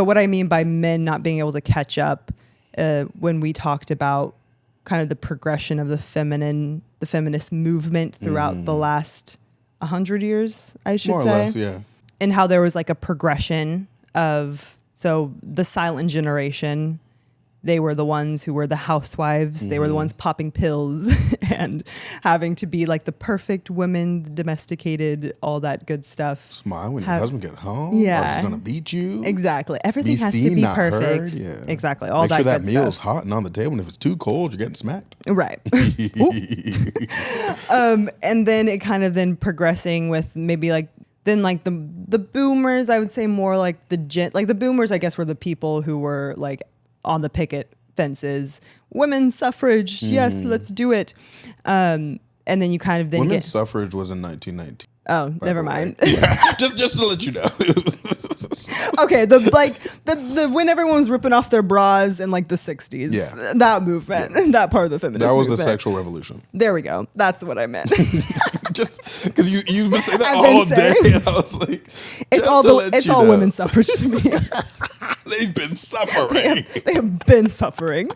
But what I mean by men not being able to catch up, when we talked about kind of the progression of the feminist movement throughout the last 100 years, I should more say. More or less, yeah. And how there was like a progression of, so the silent generation, they were the ones who were the housewives. They were the ones popping pills and having to be like the perfect women, the domesticated, all that good stuff. Smile when your husband get home. Yeah. Or he's going to beat you. Exactly. Everything Be has seen, to be not perfect. heard. Yeah. Exactly. All Make that sure that good meal's stuff. hot and on the table. And if it's too cold, you're getting smacked. Right. And then it kind of then progressing with maybe like, then like the boomers, I would say more like the boomers, I guess, were the people who were like on the picket fences, women's suffrage. Yes, let's do it. And then you kind of then women's suffrage was in 1919. Oh, never mind. just to let you know. Okay, the when everyone was ripping off their bras in like the 60s. Yeah. That movement, that part of the feminist That was movement. the sexual revolution. There we go. That's what I meant. Just because you've been saying that I've been all day, saying. and I was like, It's all women's suffrage to me. They've been suffering. They have been suffering.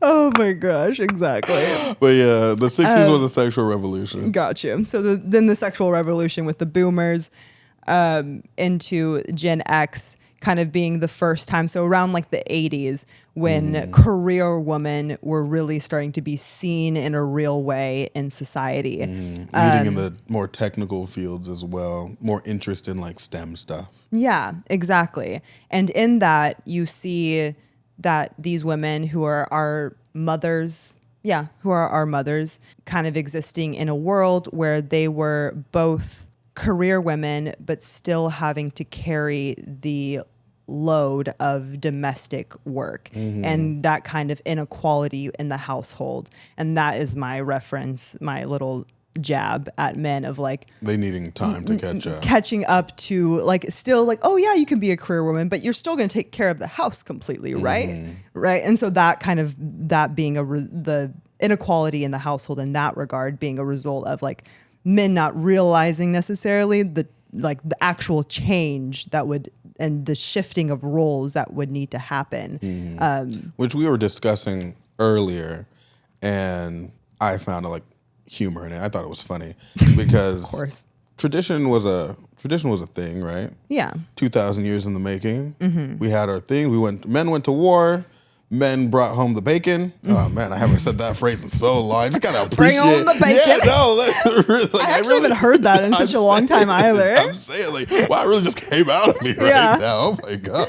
Oh my gosh, exactly. But yeah, the 60s was the sexual revolution. Got you. So then the sexual revolution with the boomers into Gen X kind of being the first time. So around like the 80s when career women were really starting to be seen in a real way in society. Leading in the more technical fields as well. More interest in like STEM stuff. Yeah, exactly. And in that you see that these women who are our mothers, kind of existing in a world where they were both career women, but still having to carry the load of domestic work and that kind of inequality in the household. And that is my reference, my little jab at men of like they needing time to catching up to like still like, oh yeah, you can be a career woman, but you're still going to take care of the house completely, right? And so that kind of that being the inequality in the household in that regard being a result of like men not realizing necessarily the actual change that would and the shifting of roles that would need to happen, which we were discussing earlier, and I found like humor in it. I thought it was funny because of course tradition was a thing, right? Yeah. 2,000 years in the making. We had our thing. Men went to war. Men brought home the bacon. Oh man, I haven't said that phrase in so long. I just gotta appreciate. Bring home the bacon. Yeah, no, that's really, like, I actually haven't heard that in such a long time either. I'm saying like, wow, it really just came out of me right now. Oh my god.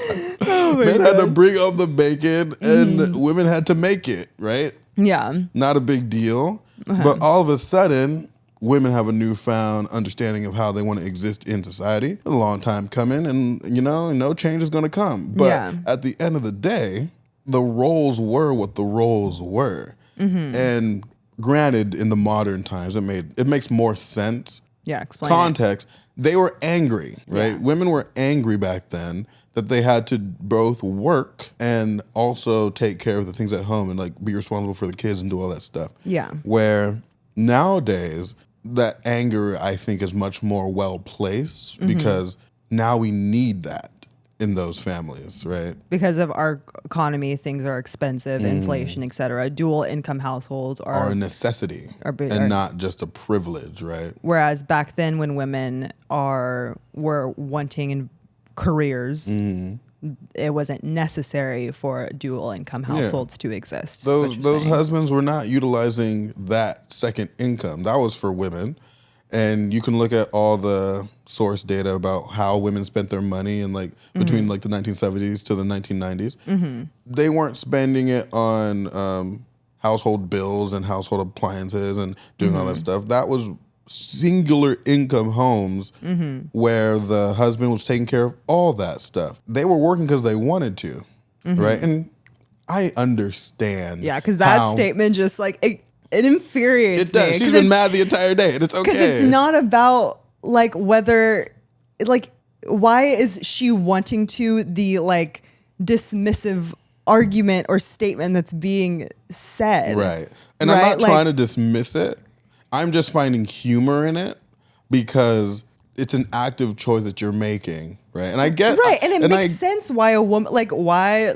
Men had to bring home the bacon, and women had to make it. Right? Yeah. Not a big deal, but all of a sudden, women have a newfound understanding of how they want to exist in society. A long time coming, and no change is going to come. But at the end of the day, the roles were what the roles were. And granted, in the modern times, it makes more sense. Yeah, explain context. They were angry, right? Yeah. Women were angry back then that they had to both work and also take care of the things at home and like be responsible for the kids and do all that stuff. Yeah. Where nowadays, that anger, I think, is much more well-placed because now we need that in those families, right? Because of our economy, things are expensive, inflation, etc. Dual income households are a necessity and not just a privilege, right? Whereas back then, when women were wanting in careers, it wasn't necessary for dual income households to exist. Those husbands were not utilizing that second income. That was for women. And you can look at all the source data about how women spent their money and like between like the 1970s to the 1990s. They weren't spending it on household bills and household appliances and doing all that stuff. That was singular income homes where the husband was taking care of all that stuff. They were working because they wanted to, right? And I understand. Yeah, because that statement just like it infuriates me. It does. She's been mad the entire day, and it's okay. Because it's not about like whether, like, why is she wanting to the like dismissive argument or statement that's being said? Right. And I'm not trying to dismiss it. I'm just finding humor in it because it's an active choice that you're making, right? And I get right, and it makes sense why a woman, why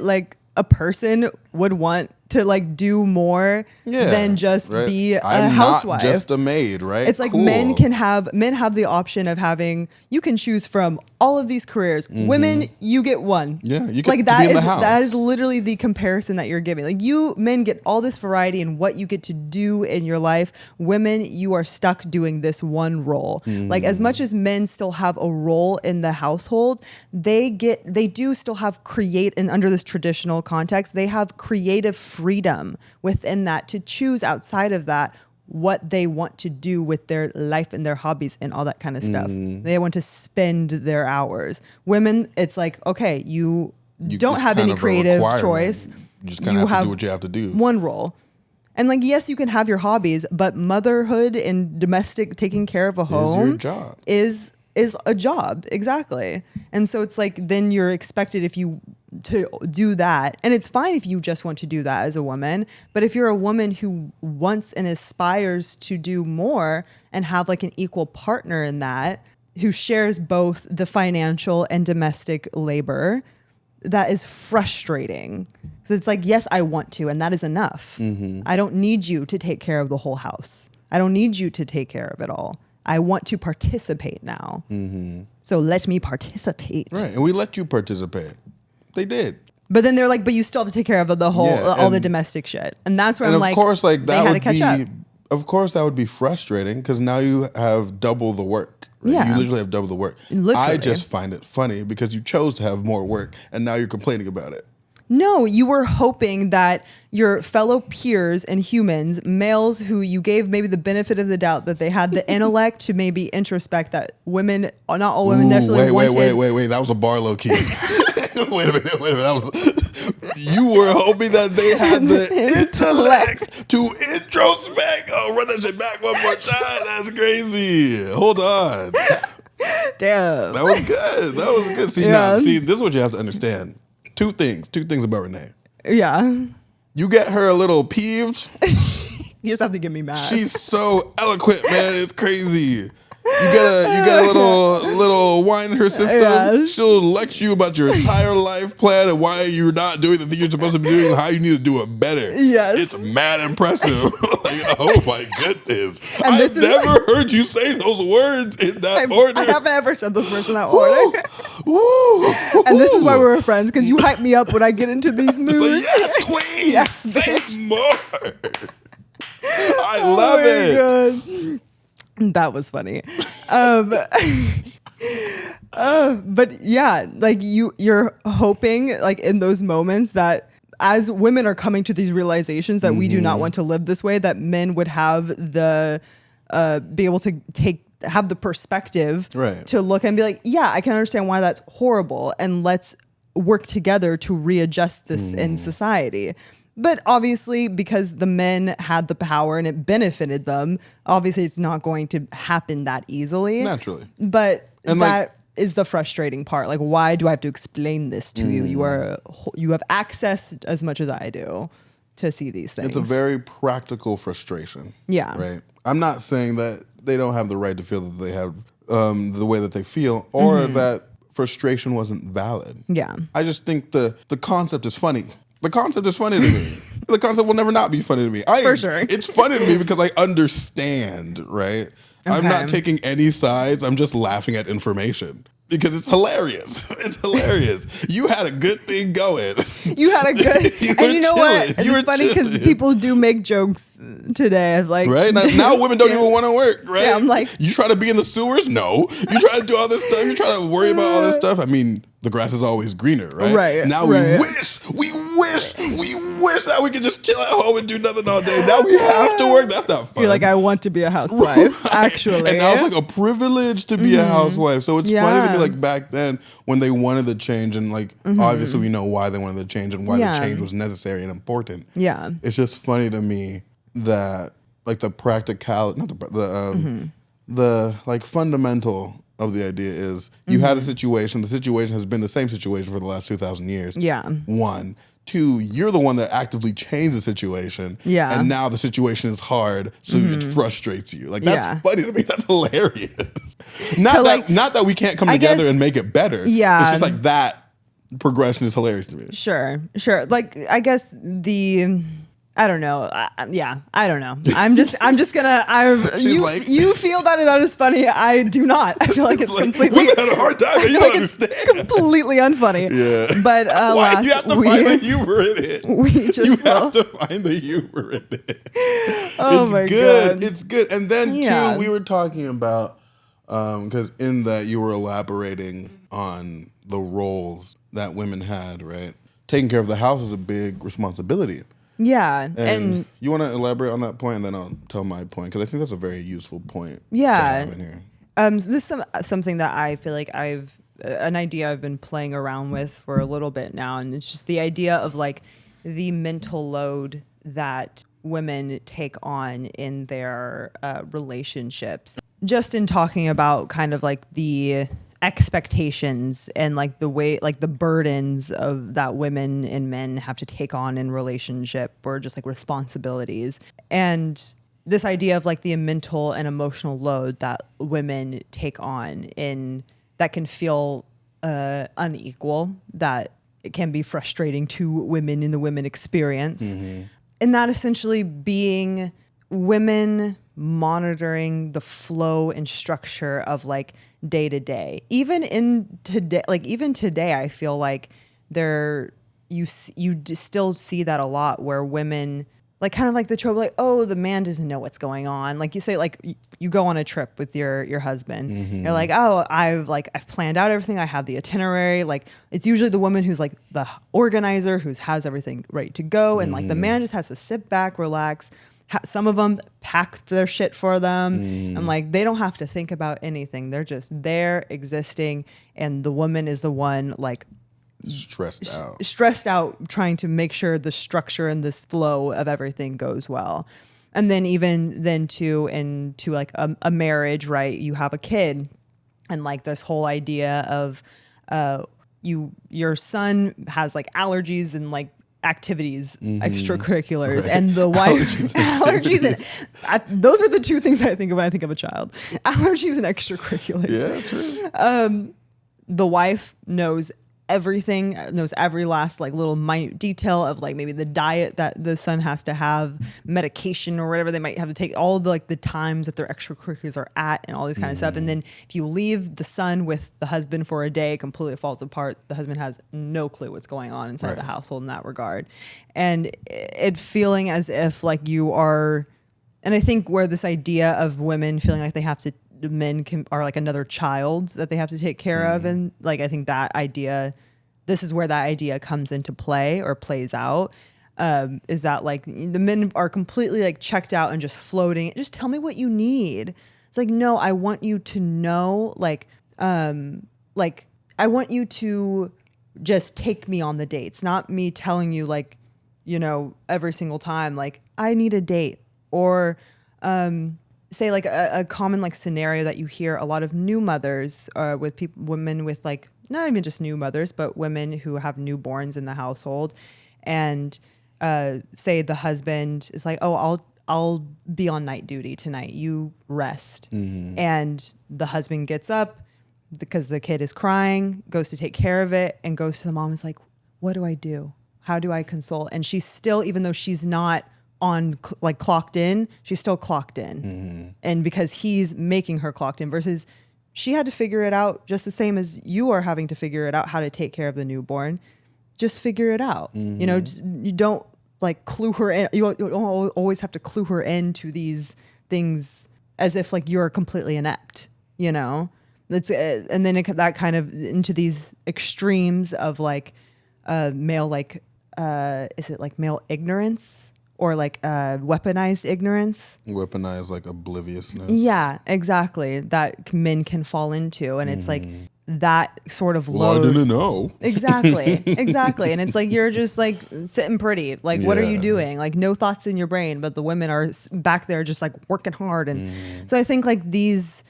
a person would want to do more than just be a housewife. Not just a maid, right? It's like men have the option of having, you can choose from all of these careers. Women, you get one. Yeah, you get that is literally the comparison that you're giving. Like you men get all this variety in what you get to do in your life. Women, you are stuck doing this one role. Like as much as men still have a role in the household, they do still have and under this traditional context, they have creative freedom within that to choose outside of that what they want to do with their life and their hobbies and all that kind of stuff. They want to spend their hours. Women, it's like, okay, you don't have any creative choice. You just kind of have to do what you have to do. One role. And yes, you can have your hobbies, but motherhood and domestic taking care of a home is your job. Is a job. Exactly. And so it's then you're expected to do that. And it's fine if you just want to do that as a woman. But if you're a woman who wants and aspires to do more and have an equal partner in that, who shares both the financial and domestic labor, that is frustrating. So it's yes, I want to, and that is enough. I don't need you to take care of the whole house. I don't need you to take care of it all. I want to participate now. So let me participate. Right. And we let you participate. They did. But then they're but you still have to take care of the whole, all the domestic shit. And that's where I'm of course, they had to catch up. Of course, that would be frustrating because now you have double the work. Right? Yeah. You literally have double the work. Literally. I just find it funny because you chose to have more work and now you're complaining about it. No, you were hoping that your fellow peers and humans, males who you gave maybe the benefit of the doubt that they had the intellect to maybe introspect that women, not all women necessarily wanted. Wait. That was a bar low key. Wait a minute. You were hoping that they had the intellect to introspect. Oh, run that shit back one more time. That's crazy. Hold on. Damn. That was good. See, this is what you have to understand. Two things about Renee. Yeah. You get her a little peeved. You just have to get me mad. She's so eloquent, man. It's crazy. You get a little wine in her system. Yeah. She'll lecture you about your entire life plan and why you're not doing the thing you're supposed to be doing and how you need to do it better. Yes. It's mad impressive. Oh my goodness. I've never heard you say those words in that order. I haven't ever said those words in that order. And this is why we're friends, because you hype me up when I get into these moods. Yes, queen. Yes, say more. I love it. God. That was funny. But yeah, you're hoping in those moments that as women are coming to these realizations that we do not want to live this way, that men would have the be able to have the perspective to look and be yeah, I can understand why that's horrible, and let's work together to readjust this in society. But obviously, because the men had the power and it benefited them, obviously it's not going to happen that easily. Naturally. But that is the frustrating part. Why do I have to explain this to you? You have access as much as I do to see these things. It's a very practical frustration. Yeah. Right. I'm not saying that they don't have the right to feel that they have the way that they feel, or that frustration wasn't valid. Yeah. I just think the concept is funny. The concept is funny to me. The concept will never not be funny to me. For sure. It's funny to me because I understand, right? Okay. I'm not taking any sides. I'm just laughing at information because it's hilarious. It's hilarious. You had a good thing going. You had a good... and you know what? It's funny because people do make jokes today. Right? Now women don't even want to work, right? Yeah, I'm you try to be in the sewers? No. You try to do all this stuff? You try to worry about all this stuff? I mean... The grass is always greener, right? Right. Now we wish that we could just chill at home and do nothing all day. Now we have to work. That's not fun. You're I want to be a housewife, actually. And now it's a privilege to be a housewife. So it's funny to me, back then when they wanted the change, and obviously we know why they wanted the change and why the change was necessary and important. Yeah. It's just funny to me that the practicality, not the fundamental of the idea is you had a situation. The situation has been the same situation for the last 2,000 years. Yeah. 1. 2, you're the one that actively changed the situation. Yeah. And now the situation is hard, so it frustrates you. Like, that's funny to me. That's hilarious. Not that we can't come together and make it better. Yeah. It's just like that progression is hilarious to me. Sure. Like, I guess I don't know. I don't know. I'm just gonna. You feel that is funny. I do not. I feel like it's completely. Women had a hard time. You don't understand. Completely unfunny. Yeah. But why you have to find the humor in it? You have to find the humor in it. Oh my God. It's good. And then too, we were talking about because in that you were elaborating on the roles that women had. Right. Taking care of the house is a big responsibility. Yeah, and you want to elaborate on that point, and then I'll tell my point, because I think that's a very useful point. Yeah, to have in here. This is something that I feel like an idea I've been playing around with for a little bit now, and it's just the idea of like the mental load that women take on in their relationships. Just in talking about kind of like the expectations and like the way, like the burdens of that women and men have to take on in relationship, or just like responsibilities. And this idea of like the mental and emotional load that women take on that can feel unequal, that it can be frustrating to women in the women experience. Mm-hmm. And that essentially being women monitoring the flow and structure of like day to day. Even today, I feel like you still see that a lot, where women, like kind of like the trope, like, oh, the man doesn't know what's going on. Like you say, like you go on a trip with your husband. Mm-hmm. You're like, oh, I've planned out everything. I have the itinerary. Like it's usually the woman who's like the organizer, who has everything ready to go. And like the man just has to sit back, relax. Some of them pack their shit for them, and like they don't have to think about anything. They're just there existing, and the woman is the one like stressed out, trying to make sure the structure and this flow of everything goes well. And then into like a marriage, right? You have a kid, and like this whole idea of your son has like allergies and like activities, extracurriculars, right. And the wife allergies and those are the two things I think of when I think of a child: allergies and extracurriculars. Yeah, true. The wife knows everything, knows every last like little minute detail of like maybe the diet that the son has to have, medication or whatever they might have to take, all the like the times that their extracurriculars are at, and all this kind of stuff. And then if you leave the son with the husband for a day, it completely falls apart. The husband has no clue what's going on inside the household in that regard, and it feeling as if like you are. And I think where this idea of women feeling like they have to, men are like another child that they have to take care of, and like I think that idea, this is where that idea comes into play or plays out, is that like the men are completely like checked out and just floating. Just tell me what you need. It's like, no, I want you to know, like I want you to just take me on the dates, not me telling you like, you know, every single time like I need a date, or say like a common like scenario that you hear a lot of new mothers with women with like, not even just new mothers, but women who have newborns in the household, and say the husband is like, oh, I'll be on night duty tonight, you rest. And the husband gets up because the kid is crying, goes to take care of it, and goes to the mom and is like, what do I do? How do I console? And she's still, even though she's not on like clocked in, she's still clocked in. And because he's making her clocked in, versus she had to figure it out just the same as you are having to figure it out how to take care of the newborn. Just figure it out. You know, you don't like clue her in. You don't always have to clue her into these things as if like you're completely inept, you know. That's and then that kind of into these extremes of like male, like is it like male ignorance? Or like weaponized ignorance. Weaponized like obliviousness. Yeah, exactly. That men can fall into. And it's like that sort of load. Well, I didn't know. Exactly. And it's like you're just like sitting pretty. Like, what are you doing? Like no thoughts in your brain, but the women are back there just like working hard. And so I think like these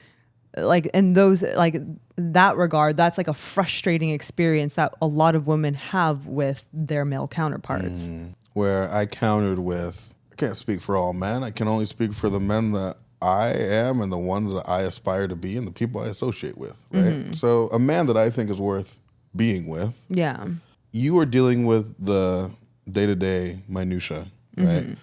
like in those, like that regard, that's like a frustrating experience that a lot of women have with their male counterparts. Where I countered with, I can't speak for all men. I can only speak for the men that I am and the ones that I aspire to be and the people I associate with, right? So a man that I think is worth being with. Yeah. You are dealing with the day-to-day minutia, right?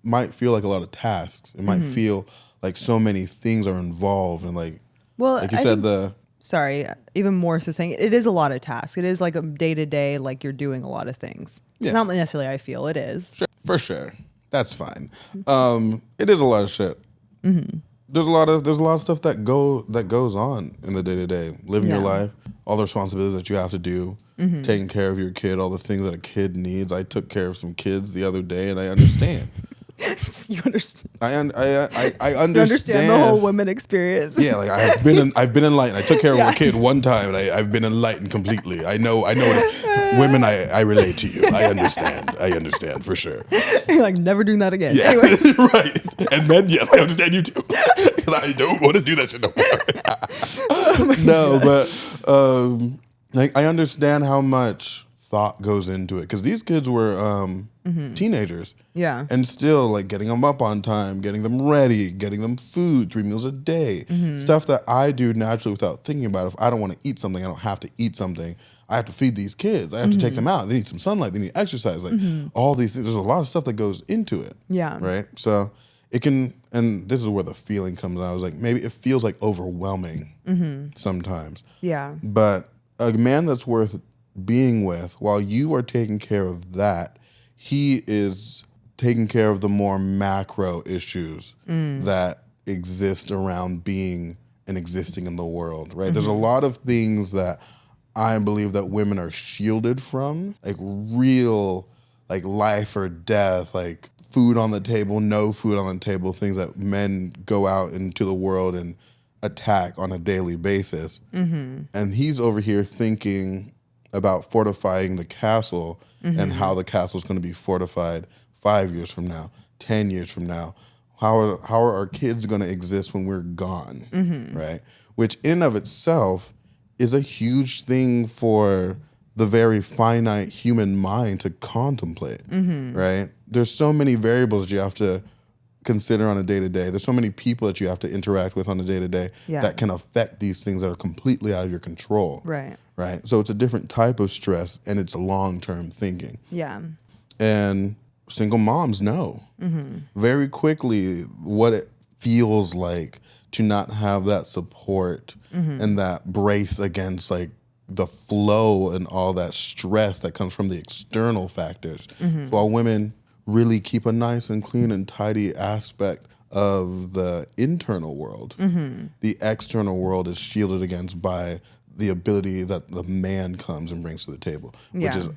Might feel like a lot of tasks. It might feel like so many things are involved, and like you said, sorry, even more so saying it is a lot of tasks. It is like a day-to-day, like you're doing a lot of things. Yeah. Not necessarily I feel it is. Sure, for sure. That's fine. It is a lot of shit. There's a lot of stuff that goes on in the day-to-day, living your life, all the responsibilities that you have to do, taking care of your kid, all the things that a kid needs. I took care of some kids the other day, and I understand. You understand? I understand. You understand the whole women experience. Yeah, like I've been enlightened. I took care of a kid one time, and I've been enlightened completely. I know what women. I relate to you. I understand for sure. You're like, never doing that again. Yeah, Anyway. right. And men, yes, I understand you too. I don't want to do that shit no more. No, but like I understand how much thought goes into it, because these kids were teenagers. Yeah. And still, like, getting them up on time, getting them ready, getting them food, 3 meals a day. Stuff that I do naturally without thinking about. If I don't want to eat something, I don't have to eat something. I have to feed these kids. I have to take them out. They need some sunlight. They need exercise. Like, all these things. There's a lot of stuff that goes into it. Yeah. Right? So it can, and this is where the feeling comes out. I was like, maybe it feels like overwhelming sometimes. Yeah. But a man that's worth being with, while you are taking care of that, he is taking care of the more macro issues that exist around being and existing in the world, right? There's a lot of things that I believe that women are shielded from, like real, like life or death, like food on the table, no food on the table, things that men go out into the world and attack on a daily basis. And he's over here thinking about fortifying the castle and how the castle is going to be fortified 5 years from now, 10 years from now. How are our kids going to exist when we're gone, right? Which in and of itself is a huge thing for the very finite human mind to contemplate, right? There's so many variables you have to consider on a day-to-day. There's so many people that you have to interact with on a day-to-day that can affect these things that are completely out of your control. Right. Right. So it's a different type of stress, and it's long-term thinking. Yeah. And single moms know very quickly what it feels like to not have that support and that brace against like the flow and all that stress that comes from the external factors. So while women really keep a nice and clean and tidy aspect of the internal world, the external world is shielded against by the ability that the man comes and brings to the table, which is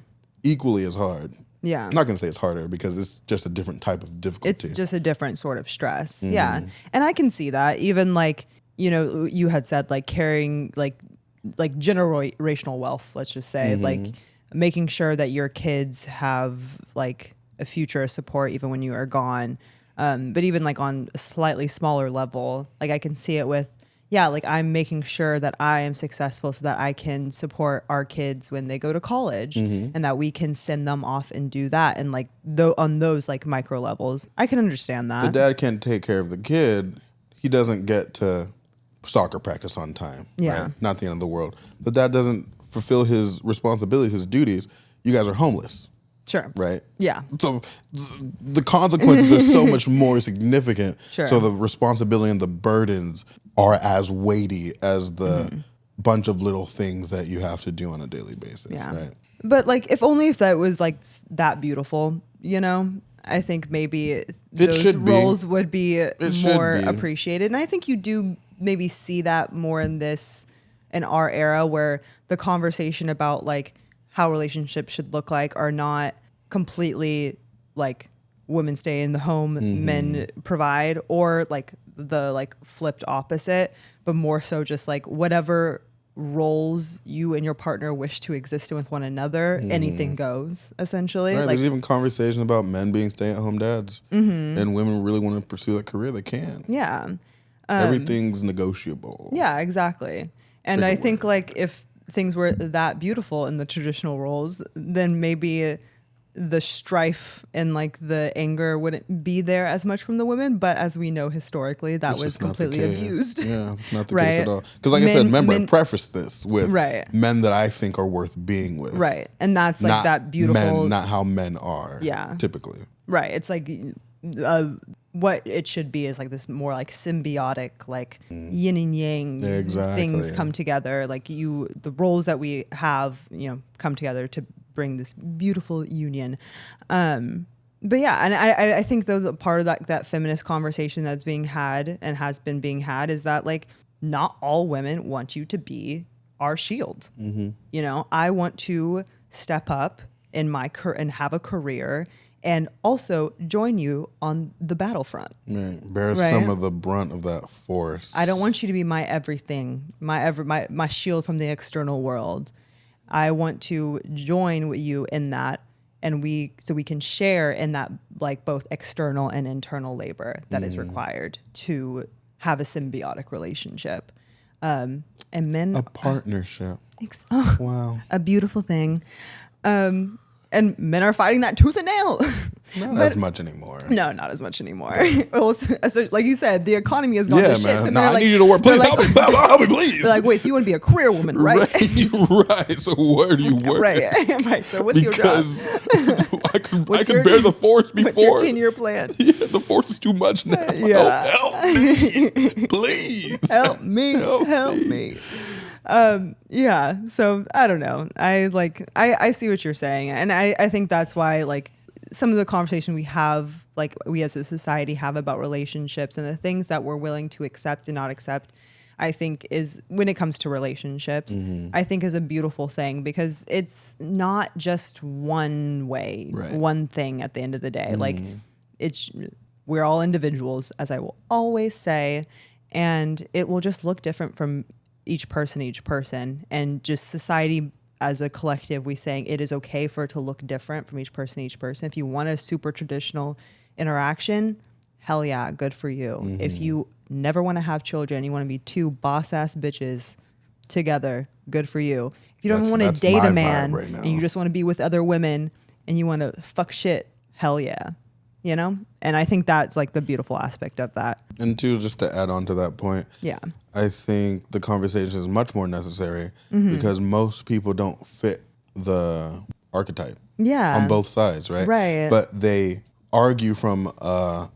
equally as hard. Yeah. I'm not going to say it's harder because it's just a different type of difficulty. It's just a different sort of stress. Yeah. And I can see that. Even like, you know, you had said like carrying like generational wealth, let's just say, like making sure that your kids have like a future support even when you are gone. But even like on a slightly smaller level, like I can see it with, like I'm making sure that I am successful so that I can support our kids when they go to college and that we can send them off and do that. And like on those like micro levels, I can understand that. The dad can't take care of the kid. He doesn't get to soccer practice on time. Yeah. Right? Not the end of the world. The dad doesn't fulfill his responsibilities, his duties. You guys are homeless. Sure. Right? Yeah. So the consequences are so much more significant. Sure. So the responsibility and the burdens are as weighty as the bunch of little things that you have to do on a daily basis. Yeah. Right? But like, if only if that was like that beautiful, you know, I think maybe those roles would be more appreciated. And I think you do maybe see that more in our era where the conversation about like how relationships should look like are not completely like women stay in the home, men provide, or like the like flipped opposite, but more so just like whatever roles you and your partner wish to exist in with one another, anything goes, essentially. Right, like, there's even conversation about men being stay-at-home dads, and women really want to pursue that career, they can. Yeah. Everything's negotiable. Yeah, exactly. And I think like if things were that beautiful in the traditional roles, then maybe the strife and like the anger wouldn't be there as much from the women. But as we know historically, that was completely abused. Yeah, it's not the Right? case at all. Because like I said, remember, I prefaced this with Right. men that I think are worth being with. Right. And that's like Not that beautiful. men, not how men are. Yeah. Typically. Right. It's like what it should be is like this more like symbiotic, like yin and yang things come together. Like the roles that we have, come together to bring this beautiful union. But yeah, and I think though the part of that feminist conversation that's being had and has been being had is that like not all women want you to be our shield. I want to step up in my and have a career and also join you on the battlefront. Right. Bear some of the brunt of that force. I don't want you to be my everything, my shield from the external world. I want to join with you in that, and so we can share in that, like both external and internal labor that is required to have a symbiotic relationship. And men, a partnership. Wow, a beautiful thing. And men are fighting that tooth and nail. Not as much anymore. No, not as much anymore. Well, especially, like you said, the economy has gone to shit. Man. I need you to work. Please help me, please. They're like, wait, so you want to be a career woman, right? Right. So where do you work? Right. So what's your job? I can bear the force before. What's your 10-year plan? Yeah, the force is too much now. Yeah. Help me, please. Help me. Yeah. So I don't know. I see what you're saying. And I think that's why like some of the conversation we have, like we as a society have about relationships and the things that we're willing to accept and not accept, I think is when it comes to relationships, I think is a beautiful thing because it's not just one way, one thing at the end of the day. Like we're all individuals, as I will always say, and it will just look different from each person, and just society as a collective, we saying it is okay for it to look different from each person. If you want a super traditional interaction, hell yeah, good for you. If you never want to have children, you want to be two boss ass bitches together, good for you. If you don't want to date a man and you just want to be with other women and you want to fuck shit, hell yeah. And I think that's like the beautiful aspect of that. And two, just to add on to that point, I think the conversation is much more necessary because most people don't fit the archetype on both sides, right? But they argue from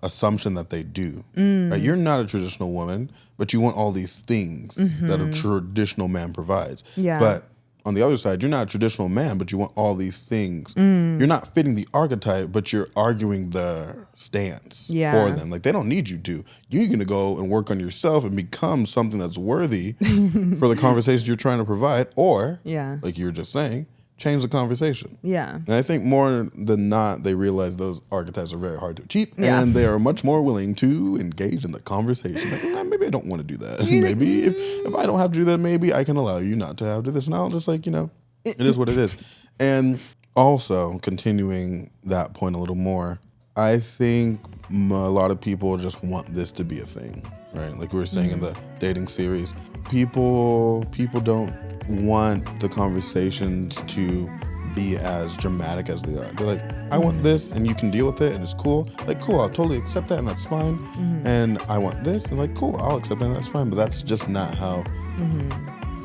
assumption that they do. Right? You're not a traditional woman, but you want all these things that a traditional man provides. But on the other side, you're not a traditional man, but you want all these things. You're not fitting the archetype, but you're arguing the stance for them. Like, they don't need you to. You're going to go and work on yourself and become something that's worthy for the conversation you're trying to provide. Or, like you were just saying, change the conversation. And I think more than not, they realize those archetypes are very hard to achieve. And they are much more willing to engage in the conversation. Like, maybe I don't want to do that. Maybe if I don't have to do that, maybe I can allow you not to have to do this. And I'll just like, it is what it is. And also, continuing that point a little more, I think a lot of people just want this to be a thing, right? Like we were saying in the dating series, people don't want the conversations to be as dramatic as they are. They're like, I want this and you can deal with it and it's cool. Like, cool, I'll totally accept that and that's fine. And I want this and like, cool, I'll accept that and that's fine. But that's just not how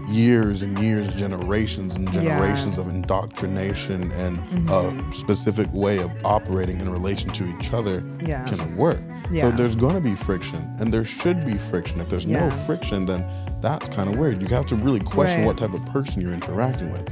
years and years, generations and generations of indoctrination and a specific way of operating in relation to each other can work. So there's going to be friction, and there should be friction. If there's no friction, then that's kind of weird. You have to really question what type of person you're interacting with.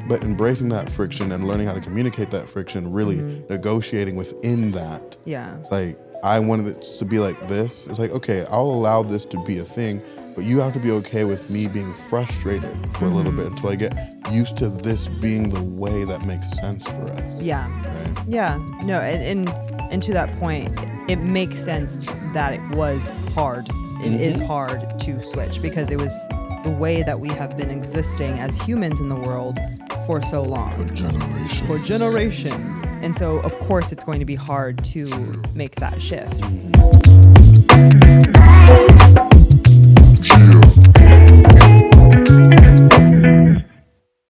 But embracing that friction and learning how to communicate that friction, really negotiating within that. It's like, I wanted it to be like this. It's like, okay, I'll allow this to be a thing, but you have to be okay with me being frustrated for a little bit until I get used to this being the way that makes sense for us. Right? No, and to that point, it makes sense that it was hard. It is hard to switch because it was the way that we have been existing as humans in the world for so long. For generations. And so, of course, it's going to be hard to make that shift.